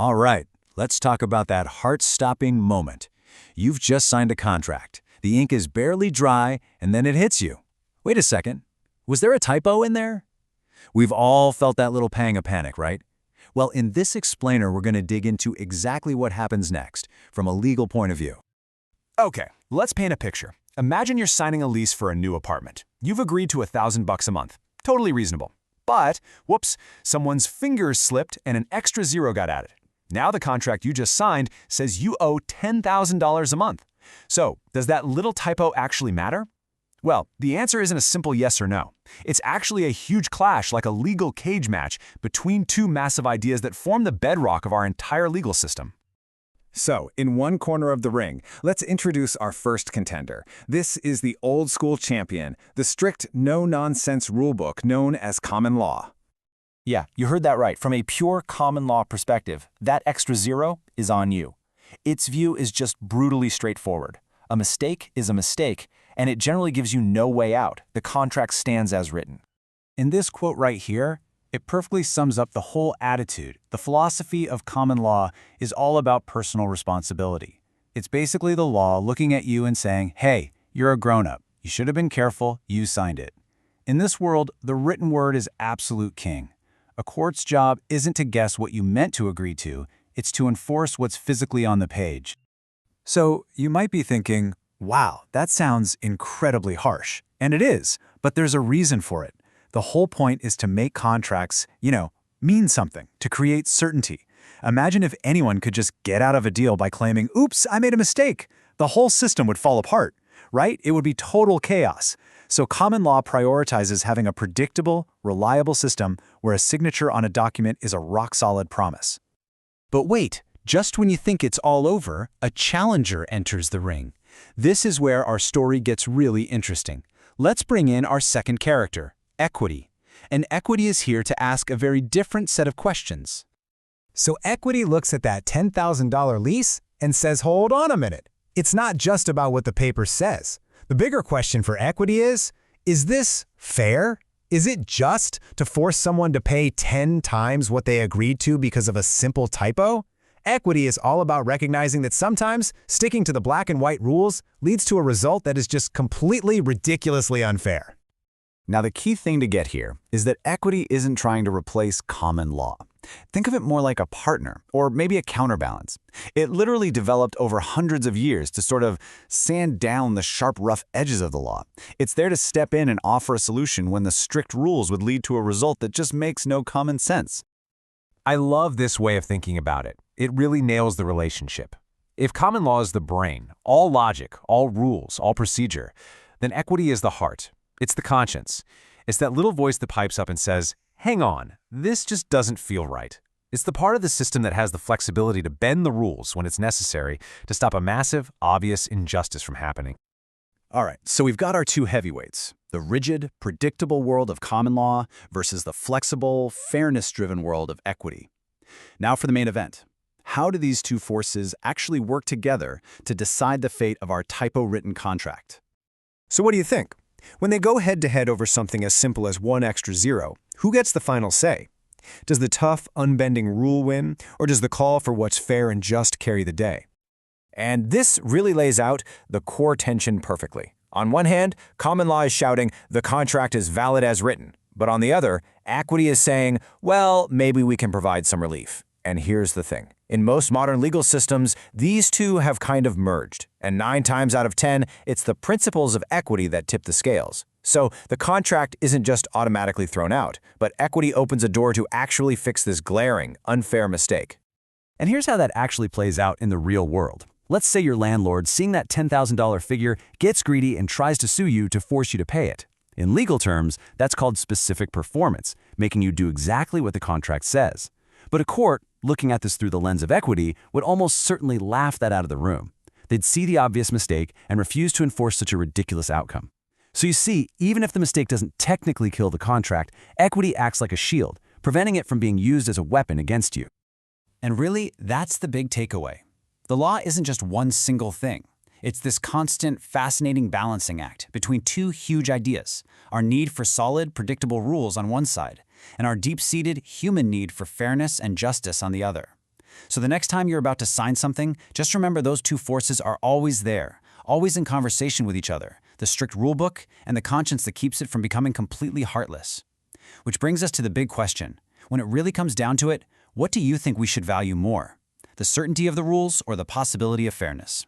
All right, let's talk about that heart-stopping moment. You've just signed a contract. The ink is barely dry, and then it hits you. Wait a second. Was there a typo in there? We've all felt that little pang of panic, right? Well, in this explainer, we're going to dig into exactly what happens next, from a legal point of view. Okay, let's paint a picture. Imagine you're signing a lease for a new apartment. You've agreed to $1,000 a month. Totally reasonable. But, whoops, someone's fingers slipped and an extra zero got added. Now the contract you just signed says you owe $10,000 a month. So, does that little typo actually matter? Well, the answer isn't a simple yes or no. It's actually a huge clash, like a legal cage match, between two massive ideas that form the bedrock of our entire legal system. So, in one corner of the ring, let's introduce our first contender. This is the old-school champion, the strict, no-nonsense rulebook known as common law. Yeah, you heard that right. From a pure common law perspective, that extra zero is on you. Its view is just brutally straightforward. A mistake is a mistake, and it generally gives you no way out. The contract stands as written. In this quote right here, it perfectly sums up the whole attitude. The philosophy of common law is all about personal responsibility. It's basically the law looking at you and saying, hey, you're a grown-up. You should have been careful. You signed it. In this world, the written word is absolute king. A court's job isn't to guess what you meant to agree to. It's to enforce what's physically on the page. So you might be thinking, wow, that sounds incredibly harsh. And it is, but there's a reason for it. The whole point is to make contracts, mean something, to create certainty. Imagine if anyone could just get out of a deal by claiming, oops, I made a mistake. The whole system would fall apart, right? It would be total chaos. So common law prioritizes having a predictable, reliable system where a signature on a document is a rock-solid promise. But wait, just when you think it's all over, a challenger enters the ring. This is where our story gets really interesting. Let's bring in our second character, equity. And equity is here to ask a very different set of questions. So equity looks at that $10,000 lease and says, hold on a minute. It's not just about what the paper says. The bigger question for equity is this fair? Is it just to force someone to pay 10 times what they agreed to because of a simple typo? Equity is all about recognizing that sometimes sticking to the black and white rules leads to a result that is just completely ridiculously unfair. Now, the key thing to get here is that equity isn't trying to replace common law. Think of it more like a partner, or maybe a counterbalance. It literally developed over hundreds of years to sort of sand down the sharp, rough edges of the law. It's there to step in and offer a solution when the strict rules would lead to a result that just makes no common sense. I love this way of thinking about it. It really nails the relationship. If common law is the brain, all logic, all rules, all procedure, then equity is the heart. It's the conscience. It's that little voice that pipes up and says, hang on, this just doesn't feel right. It's the part of the system that has the flexibility to bend the rules when it's necessary to stop a massive, obvious injustice from happening. All right, so we've got our two heavyweights, the rigid, predictable world of common law versus the flexible, fairness-driven world of equity. Now for the main event. How do these two forces actually work together to decide the fate of our typo-written contract? So what do you think? When they go head-to-head over something as simple as one extra zero, who gets the final say? Does the tough, unbending rule win, or does the call for what's fair and just carry the day? And this really lays out the core tension perfectly. On one hand, common law is shouting, the contract is valid as written. But on the other, equity is saying, well, maybe we can provide some relief. And here's the thing. In most modern legal systems, these two have kind of merged. And 9 times out of 10, it's the principles of equity that tip the scales. So the contract isn't just automatically thrown out, but equity opens a door to actually fix this glaring, unfair mistake. And here's how that actually plays out in the real world. Let's say your landlord, seeing that $10,000 figure, gets greedy and tries to sue you to force you to pay it. In legal terms, that's called specific performance, making you do exactly what the contract says. But a court, looking at this through the lens of equity, would almost certainly laugh that out of the room. They'd see the obvious mistake and refuse to enforce such a ridiculous outcome. So you see, even if the mistake doesn't technically kill the contract, equity acts like a shield, preventing it from being used as a weapon against you. And really, that's the big takeaway. The law isn't just one single thing. It's this constant, fascinating balancing act between two huge ideas, our need for solid, predictable rules on one side, and our deep-seated human need for fairness and justice on the other. So the next time you're about to sign something, just remember those two forces are always there, always in conversation with each other, the strict rulebook and the conscience that keeps it from becoming completely heartless. Which brings us to the big question. When it really comes down to it, what do you think we should value more? The certainty of the rules or the possibility of fairness?